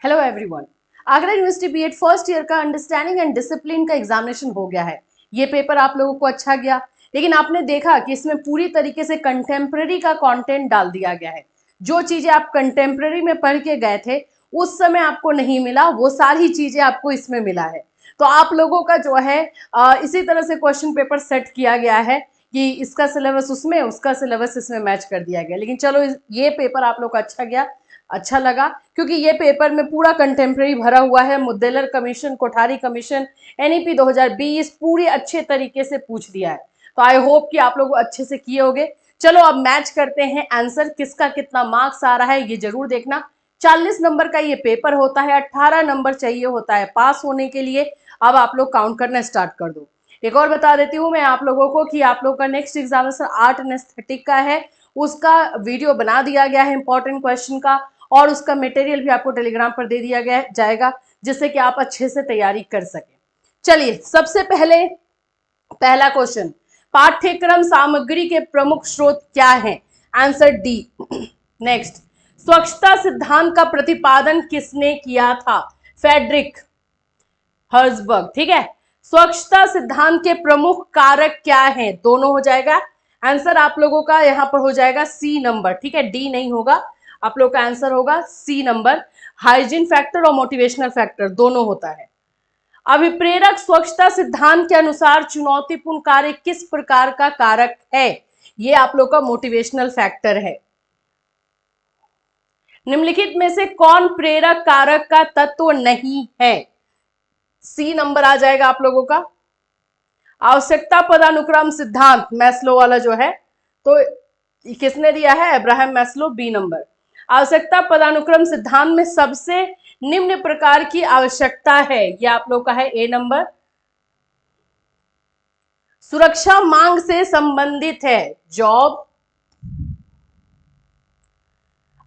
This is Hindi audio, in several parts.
Hello everyone. Agra university BEd first year का अंडरस्टैंडिंग एंड डिसिप्लिन का एग्जामिनेशन हो गया है। ये पेपर आप लोगों को अच्छा गया, लेकिन आपने देखा कि इसमें पूरी तरीके से कंटेम्प्रेरी का कंटेंट डाल दिया गया है। जो चीजें आप कंटेम्प्रेरी में पढ़ के गए थे उस समय आपको नहीं मिला, वो सारी चीजें आपको इसमें मिला है। तो आप लोगों का जो है इसी तरह से क्वेश्चन पेपर सेट किया गया है कि इसका सिलेबस उसमें, उसका सिलेबस इसमें मैच कर दिया गया। लेकिन चलो ये पेपर आप लोग का अच्छा गया, अच्छा लगा, क्योंकि ये पेपर में पूरा कंटेम्प्रेरी भरा हुआ है। मुद्देलर कमीशन, कोठारी कमीशन, एनईपी 2020 पूरी अच्छे तरीके से पूछ दिया है। तो आई होप कि आप लोग अच्छे से किए होंगे। चलो अब मैच करते हैं आंसर, किसका कितना मार्क्स आ रहा है ये जरूर देखना। 40 नंबर का ये पेपर होता है, 18 नंबर चाहिए होता है पास होने के लिए। अब आप लोग काउंट करना स्टार्ट कर दो। एक और बता देती हूँ मैं आप लोगों को कि आप लोग का next examination art and aesthetic का है, उसका वीडियो बना दिया गया है इंपॉर्टेंट क्वेश्चन का, और उसका मटेरियल भी आपको टेलीग्राम पर दे दिया गया जाएगा, जिससे कि आप अच्छे से तैयारी कर सकें। चलिए सबसे पहले पहला क्वेश्चन, पाठ्यक्रम सामग्री के प्रमुख स्रोत क्या हैं? Answer D. नेक्स्ट, स्वच्छता सिद्धांत का प्रतिपादन किसने किया था? Frederick Herzberg. ठीक है, स्वच्छता सिद्धांत के प्रमुख कारक क्या हैं? दोनों हो जाएगा। आंसर आप लोगों का यहां पर हो जाएगा सी नंबर। ठीक है, डी नहीं होगा, आप लोग का आंसर होगा सी नंबर। हाइजीन फैक्टर और मोटिवेशनल फैक्टर दोनों होता है। अभिप्रेरक स्वच्छता सिद्धांत के अनुसार चुनौतीपूर्ण कार्य किस प्रकार का कारक है? ये आप लोग का मोटिवेशनल फैक्टर है। निम्नलिखित में से कौन प्रेरक कारक का तत्व नहीं है? सी नंबर आ जाएगा आप लोगों का। आवश्यकता पदानुक्रम सिद्धांत मैस्लो वाला जो है, तो किसने दिया है? Abraham Maslow, B number. आवश्यकता पदानुक्रम सिद्धांत में सबसे निम्न प्रकार की आवश्यकता है, यह आप लोग का है ए नंबर। सुरक्षा मांग से संबंधित है, जॉब।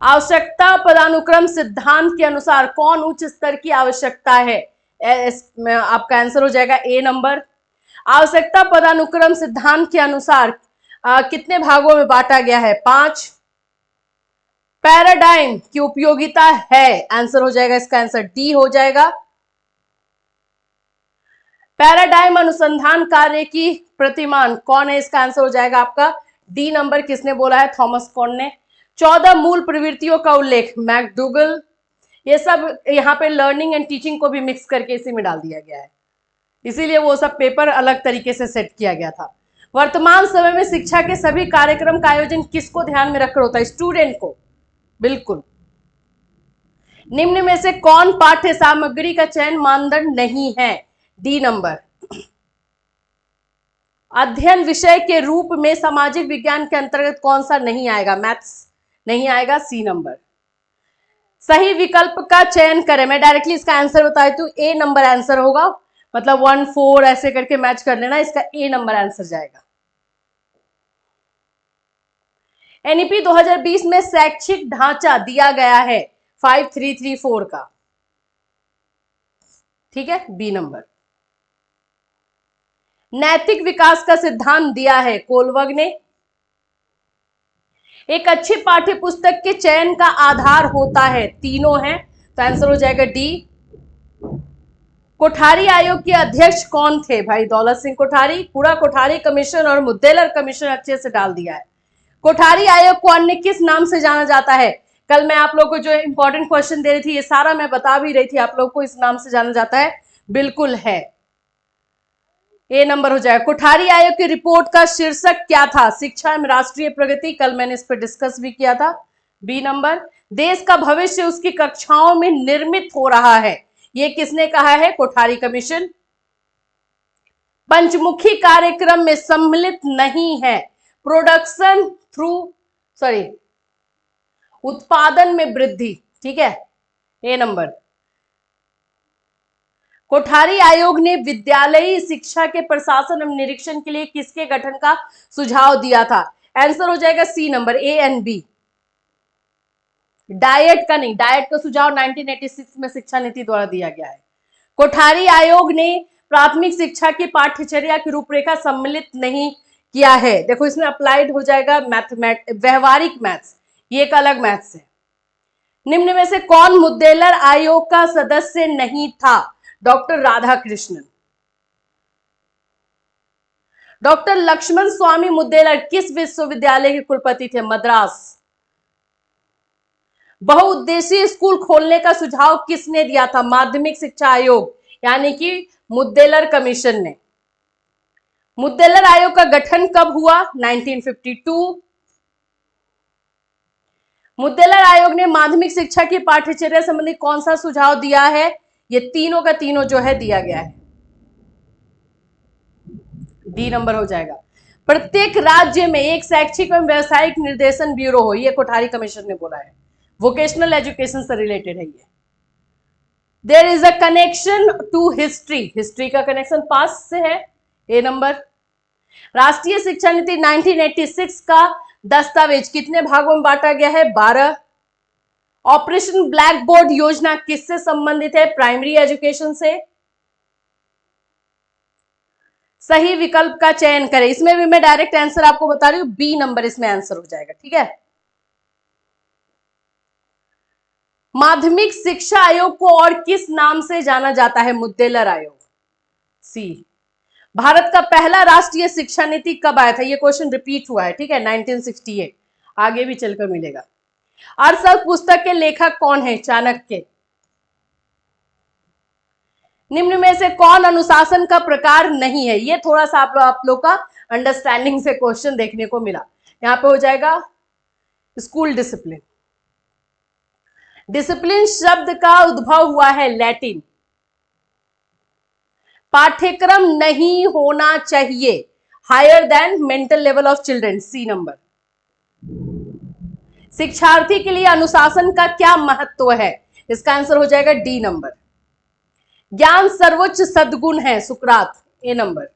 आवश्यकता पदानुक्रम सिद्धांत के अनुसार कौन उच्च स्तर की आवश्यकता है? आपका आंसर हो जाएगा ए नंबर। आवश्यकता पदानुक्रम सिद्धांत के अनुसार कितने भागों में बांटा गया है? 5। पैराडाइम की उपयोगिता है, आंसर हो जाएगा इसका आंसर डी हो जाएगा। पैराडाइम अनुसंधान कार्य की प्रतिमान कौन है? इसका आंसर हो जाएगा आपका डी नंबर। किसने बोला है? थॉमस कॉन ने। 14 मूल प्रवृत्तियों का उल्लेख मैकडूगल। ये सब यहाँ पे लर्निंग एंड टीचिंग को भी मिक्स करके इसी में डाल दिया गया है, इसीलिए वो सब पेपर अलग तरीके से सेट किया गया था। वर्तमान समय में शिक्षा के सभी कार्यक्रम का आयोजन किसको ध्यान में रखकर होता है? स्टूडेंट को, बिल्कुल। निम्न में से कौन पाठ्य सामग्री का चयन मानदंड नहीं है? D number. अध्ययन विषय के रूप में सामाजिक विज्ञान के अंतर्गत कौन सा नहीं आएगा? मैथ्स नहीं आएगा, सी नंबर। सही विकल्प का चयन करें, मैं डायरेक्टली इसका आंसर बता देती हूँ, ए नंबर आंसर होगा। मतलब 1 4 ऐसे करके मैच कर लेना, इसका ए नंबर आंसर जाएगा। एनईपी 2020 में शैक्षिक ढांचा दिया गया है 5334 का, ठीक है, बी नंबर। नैतिक विकास का सिद्धांत दिया है कोलवर्ग ने। एक अच्छी पाठ्य पुस्तक के चयन का आधार होता है, तीनों हैं, तो आंसर हो जाएगा डी। कोठारी आयोग के अध्यक्ष कौन थे? भाई दौलत सिंह कोठारी। पूरा कोठारी कमीशन और मुद्देलर कमीशन अच्छे से डाल दिया है। कोठारी आयोग को अन्य किस नाम से जाना जाता है? कल मैं आप लोग को जो इंपॉर्टेंट क्वेश्चन दे रही थी, ये सारा मैं बता भी रही थी आप लोग को, इस नाम से जाना जाता है, बिल्कुल है, ए नंबर हो जाएगा। कोठारी आयोग की रिपोर्ट का शीर्षक क्या था? शिक्षा एवं राष्ट्रीय प्रगति, कल मैंने इस पर डिस्कस भी किया था, बी नंबर। देश का भविष्य उसकी कक्षाओं में निर्मित हो रहा है, ये किसने कहा है? कोठारी कमीशन। पंचमुखी कार्यक्रम में सम्मिलित नहीं है, प्रोडक्शन थ्रू उत्पादन में वृद्धि, ठीक है, ए नंबर। कोठारी आयोग ने विद्यालयी शिक्षा के प्रशासन एवं निरीक्षण के लिए किसके गठन का सुझाव दिया था? आंसर हो जाएगा C number, A and B. Diet का नहीं, डाइट का सुझाव 1986 में शिक्षा नीति द्वारा दिया गया है। कोठारी आयोग ने प्राथमिक शिक्षा की पाठ्यचर्या की रूपरेखा सम्मिलित नहीं किया है। देखो इसमें अप्लाइड हो जाएगा मैथमेटिक्स, व्यवहारिक मैथ्स, ये एक अलग मैथ्स है। निम्न में से कौन मुद्देलर आयोग का सदस्य नहीं था? डॉक्टर राधाकृष्णन। डॉक्टर लक्ष्मण स्वामी मुद्देलर किस विश्वविद्यालय के कुलपति थे? मद्रास। बहुउद्देशीय स्कूल खोलने का सुझाव किसने दिया था? माध्यमिक शिक्षा आयोग यानी कि मुद्देलर कमीशन ने। मुद्देलर आयोग का गठन कब हुआ? 1952। मुद्देलर आयोग ने माध्यमिक शिक्षा की पाठ्यचर्या संबंधी कौन सा सुझाव दिया है? ये तीनों का तीनों जो है दिया गया है, डी नंबर हो जाएगा। प्रत्येक राज्य में एक शैक्षिक एवं व्यवसायिक निर्देशन ब्यूरो हो, ये कोठारी कमीशन ने बोला है, वोकेशनल एजुकेशन से रिलेटेड है ये। There is a connection to history, history का कनेक्शन पास्ट से है, ए नंबर। राष्ट्रीय शिक्षा नीति 1986 का दस्तावेज कितने भागों में बांटा गया है? 12। ऑपरेशन ब्लैक बोर्ड योजना किससे संबंधित है? प्राइमरी एजुकेशन से। सही विकल्प का चयन करें, इसमें भी मैं डायरेक्ट आंसर आपको बता रही हूं, बी नंबर इसमें आंसर हो जाएगा, ठीक है। माध्यमिक शिक्षा आयोग को और किस नाम से जाना जाता है? मुद्देलर आयोग। सी। भारत का पहला राष्ट्रीय शिक्षा नीति कब आया था? ये क्वेश्चन रिपीट हुआ है, ठीक है, 1968, आगे भी चलकर मिलेगा। अर्थशास्त्र पुस्तक के लेखक कौन है? चाणक्य। निम्न में से कौन अनुशासन का प्रकार नहीं है? ये थोड़ा सा आप लोग का अंडरस्टैंडिंग से क्वेश्चन देखने को मिला। यहां पे हो जाएगा स्कूल डिसिप्लिन। डिसिप्लिन शब्द का उद्भव हुआ है लैटिन। पाठ्यक्रम नहीं होना चाहिए higher than mental level of children, C number. शिक्षार्थी के लिए अनुशासन का क्या महत्व है? इसका आंसर हो जाएगा डी नंबर। ज्ञान सर्वोच्च सद्गुण है, सुकरात, ए नंबर।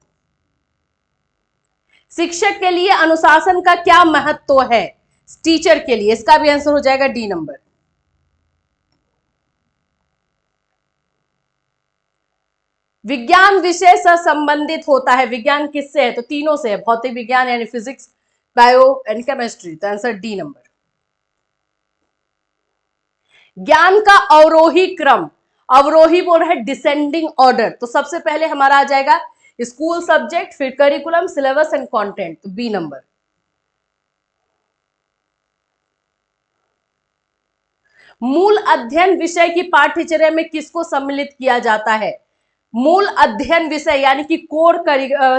शिक्षक के लिए अनुशासन का क्या महत्व है? टीचर के लिए, इसका भी आंसर हो जाएगा डी नंबर। विज्ञान विषय से संबंधित होता है, विज्ञान किससे है? तो तीनों से है, भौतिक विज्ञान यानी फिजिक्स, बायो एंड केमिस्ट्री, तो आंसर डी नंबर। ज्ञान का अवरोही क्रम, अवरोही बोल रहा है डिसेंडिंग ऑर्डर, तो सबसे पहले हमारा आ जाएगा स्कूल सब्जेक्ट, फिर करिकुलम, सिलेबस एंड कंटेंट, तो बी नंबर। मूल अध्ययन विषय की पाठ्यचर्या में किसको सम्मिलित किया जाता है? मूल अध्ययन विषय यानी कि कोर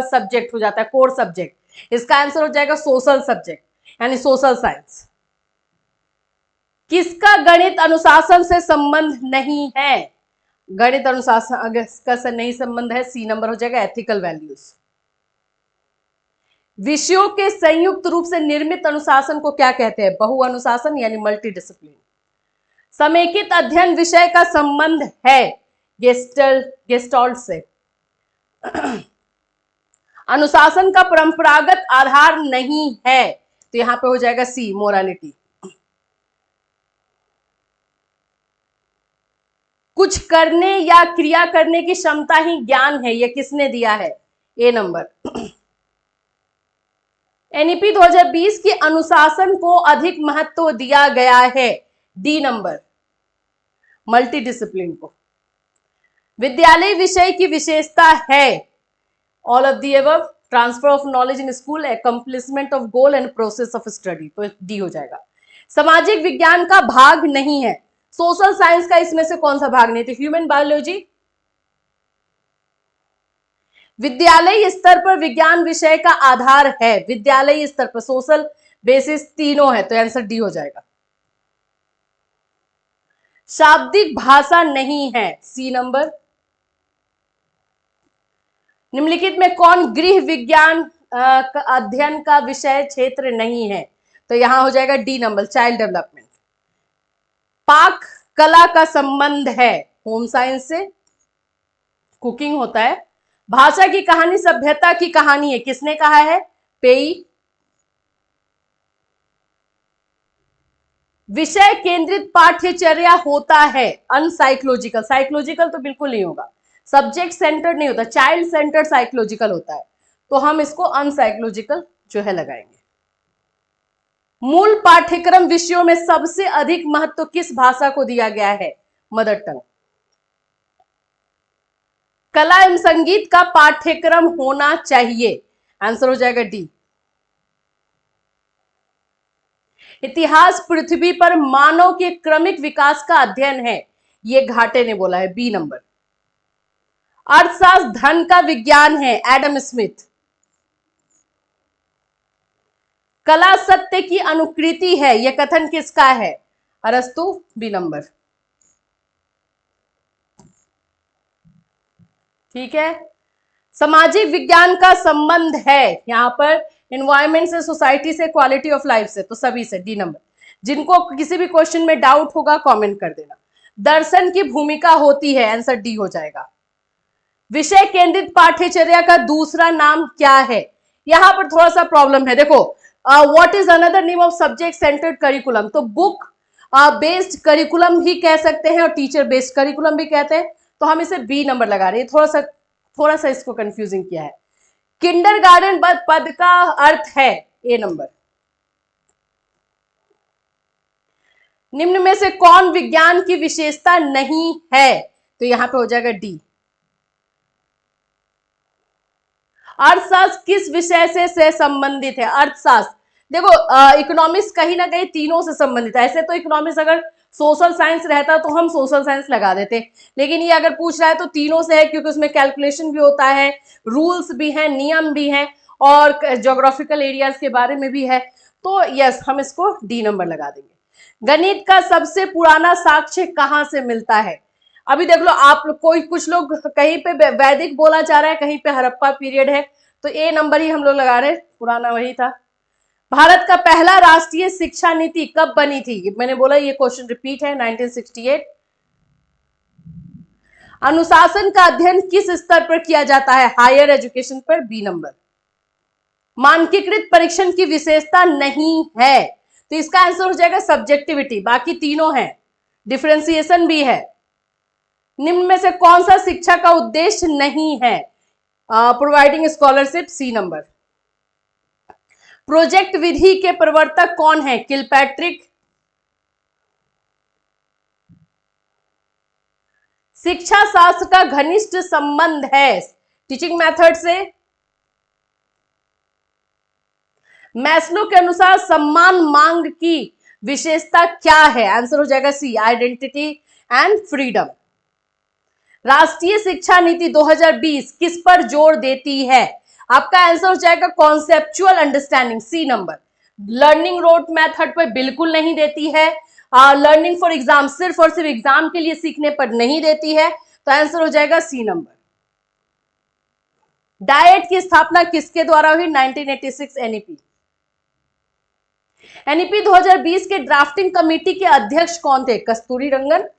सब्जेक्ट हो जाता है, कोर सब्जेक्ट, इसका आंसर हो जाएगा सोशल सब्जेक्ट यानी सोशल साइंस। किसका गणित अनुशासन से संबंध नहीं है? गणित अनुशासन का नहीं संबंध है, सी नंबर हो जाएगा, एथिकल वैल्यूज। विषयों के संयुक्त रूप से निर्मित अनुशासन को क्या कहते हैं? बहु अनुशासन यानी मल्टी डिसिप्लिन। समेकित अध्ययन विषय का संबंध है गेस्टॉल्ट से। अनुशासन का परंपरागत आधार नहीं है, तो यहां पे हो जाएगा सी, मोरालिटी। कुछ करने या क्रिया करने की क्षमता ही ज्ञान है, यह किसने दिया है? ए नंबर। एनईपी 2020 की अनुशासन को अधिक महत्व दिया गया है, डी नंबर, मल्टी डिसिप्लिन को। विद्यालय विषय की विशेषता है all of the above, transfer of knowledge in school, accomplishment of goal and process of study, तो डी हो जाएगा। सामाजिक विज्ञान का भाग नहीं है, सोशल साइंस का इसमें से कौन सा भाग नहीं? तो ह्यूमन बायोलॉजी। विद्यालय स्तर पर विज्ञान विषय का आधार है, विद्यालय स्तर पर, सोशल बेसिस, तीनों है, तो आंसर डी हो जाएगा। शाब्दिक भाषा नहीं है, सी नंबर। निम्नलिखित में कौन गृह विज्ञान अध्ययन का विषय क्षेत्र नहीं है? तो यहां हो जाएगा डी नंबर, चाइल्ड डेवलपमेंट। पाक कला का संबंध है होम साइंस से, कुकिंग होता है। भाषा की कहानी सभ्यता की कहानी है, किसने कहा है? पेई। विषय केंद्रित पाठ्यचर्या होता है अनसाइकोलॉजिकल, साइकोलॉजिकल तो बिल्कुल नहीं होगा, सब्जेक्ट सेंटर्ड नहीं होता, चाइल्ड सेंटर्ड साइकोलॉजिकल होता है, तो हम इसको अनसाइकोलॉजिकल जो है लगाएंगे। मूल पाठ्यक्रम विषयों में सबसे अधिक महत्व किस भाषा को दिया गया है? Mother tongue. कला एवं संगीत का पाठ्यक्रम होना चाहिए, आंसर हो जाएगा डी। इतिहास पृथ्वी पर मानव के क्रमिक विकास का अध्ययन है, ये घाटे ने बोला है, बी नंबर। अर्थशास्त्र धन का विज्ञान है, एडम स्मिथ। कला सत्य की अनुकृति है, यह कथन किसका है? अरस्तु, बी नंबर। ठीक है। सामाजिक विज्ञान का संबंध है यहां पर एनवायरमेंट से, सोसाइटी से, क्वालिटी ऑफ लाइफ से, तो सभी से, डी नंबर। जिनको किसी भी क्वेश्चन में डाउट होगा कमेंट कर देना। दर्शन की भूमिका होती है, आंसर डी हो जाएगा। विषय केंद्रित पाठ्यचर्या का दूसरा नाम क्या है? यहां पर थोड़ा सा प्रॉब्लम है, देखो what is another name of subject centred curriculum, तो बुक बेस्ड करिकुलम भी कह सकते हैं और टीचर बेस्ड करिकुलम भी कहते हैं, तो हम इसे बी नंबर लगा रहे हैं। थोड़ा सा इसको कंफ्यूजिंग किया है। किंडरगार्टन पद का अर्थ है, ए नंबर। निम्न में से कौन विज्ञान की विशेषता नहीं है? तो यहां पे हो जाएगा डी। अर्थशास्त्र किस विषय से संबंधित है? अर्थशास्त्र, देखो इकोनॉमिक्स कहीं ना कहीं तीनों से संबंधित है। ऐसे तो इकोनॉमिक्स अगर सोशल साइंस रहता तो हम सोशल साइंस लगा देते, लेकिन ये अगर पूछ रहा है तो तीनों से है, क्योंकि उसमें कैलकुलेशन भी होता है, रूल्स भी हैं, नियम भी हैं, और ज्योग्राफिकल एरियाज के बारे में भी है, तो यस हम इसको डी नंबर लगा देंगे। गणित का सबसे पुराना साक्ष्य कहां से मिलता है? अभी देख लो आप कुछ लोग कहीं पे वैदिक बोला जा रहा है, कहीं पे हड़प्पा पीरियड है, तो ए नंबर ही हम लोग लगा रहे हैं, पुराना वही था। भारत का पहला राष्ट्रीय शिक्षा नीति कब बनी थी? मैंने बोला ये क्वेश्चन रिपीट है, 1968। अनुशासन का अध्ययन किस स्तर पर किया जाता है? हायर एजुकेशन पर, बी नंबर। मानकीकृत परीक्षण की विशेषता नहीं है, तो इसका आंसर हो जाएगा सब्जेक्टिविटी, बाकी तीनों है, डिफरेंशिएशन भी है। निम्न में से कौन सा शिक्षा का उद्देश्य नहीं है? Providing scholarship, C number. Project विधि के प्रवर्तक कौन है? किलपैट्रिक। शिक्षा शास्त्र का घनिष्ठ संबंध है टीचिंग मेथड से। मैस्लो के अनुसार सम्मान मांग की विशेषता क्या है? आंसर हो जाएगा सी, आइडेंटिटी एंड फ्रीडम। राष्ट्रीय शिक्षा नीति 2020 किस पर जोर देती है? आपका आंसर हो जाएगा conceptual understanding, C number. Learning rote method पर बिल्कुल नहीं देती है, लर्निंग फॉर एग्जाम सिर्फ और सिर्फ एग्जाम के लिए सीखने पर नहीं देती है, तो आंसर हो जाएगा सी नंबर। डाइट की स्थापना किसके द्वारा हुई? 1986 एनईपी। एनईपी 2020 के ड्राफ्टिंग कमेटी के अध्यक्ष कौन थे? कस्तूरी रंगन।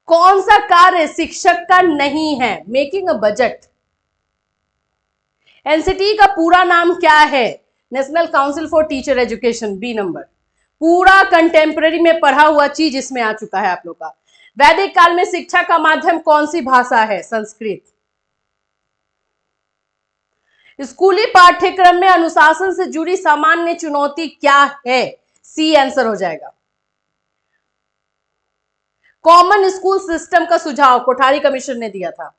कौन सा कार्य शिक्षक का नहीं है? Making a budget. एनसीटी का पूरा नाम क्या है? National Council for Teacher Education, B number. पूरा कंटेम्पररी में पढ़ा हुआ चीज इसमें आ चुका है आप लोग का। वैदिक काल में शिक्षा का माध्यम कौन सी भाषा है? संस्कृत। स्कूली पाठ्यक्रम में अनुशासन से जुड़ी सामान्य चुनौती क्या है? सी आंसर हो जाएगा। कॉमन स्कूल सिस्टम का सुझाव कोठारी कमीशन ने दिया था।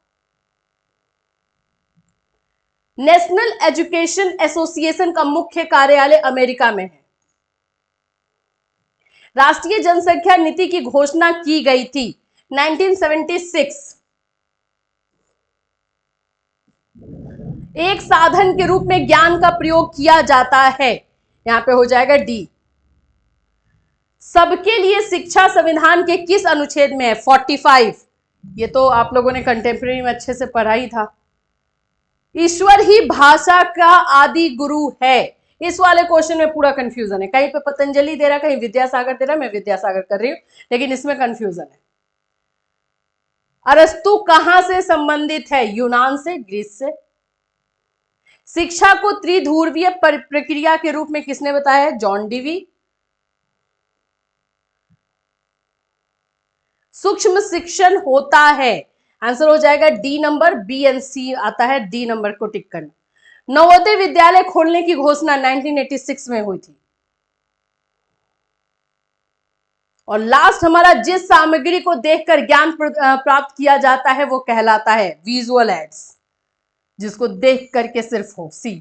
नेशनल एजुकेशन एसोसिएशन का मुख्य कार्यालय अमेरिका में है। राष्ट्रीय जनसंख्या नीति की घोषणा की गई थी 1976। एक साधन के रूप में ज्ञान का प्रयोग किया जाता है, यहां पे हो जाएगा डी। सबके लिए शिक्षा संविधान के किस अनुच्छेद में है? 45। ये तो आप लोगों ने कंटेम्प्रेरी में अच्छे से पढ़ा ही था। ईश्वर ही भाषा का आदि गुरु है, इस वाले क्वेश्चन में पूरा कंफ्यूजन है, कहीं पे पतंजलि दे रहा, कहीं विद्यासागर दे रहा, मैं विद्यासागर कर रही हूं, लेकिन इसमें कंफ्यूजन है। अरस्तु कहां से संबंधित है? यूनान से, ग्रीस से। शिक्षा को त्रिध्रुवीय प्रक्रिया के रूप में किसने बताया है? John Dewey. सूक्ष्म शिक्षण होता है, आंसर हो जाएगा डी नंबर। बी एंड सी आता है, डी नंबर को टिक करना। नवोदय विद्यालय खोलने की घोषणा 1986 में हुई थी। और लास्ट हमारा, जिस सामग्री को देखकर ज्ञान प्राप्त किया जाता है वो कहलाता है विजुअल एड्स, जिसको देख करके सिर्फ हो। सी।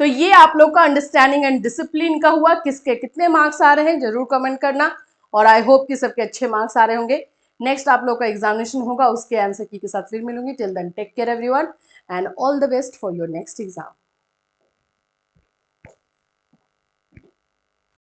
तो ये आप लोग का अंडरस्टैंडिंग एंड डिसिप्लिन का हुआ। किसके कितने मार्क्स आ रहे हैं जरूर कमेंट करना, और आई होप कि सबके अच्छे मार्क्स आ रहे होंगे। नेक्स्ट आप लोग का एग्जामिनेशन होगा, उसके आंसर की के साथ फिर मिलूंगी। Till then take care everyone and all the best for your next exam.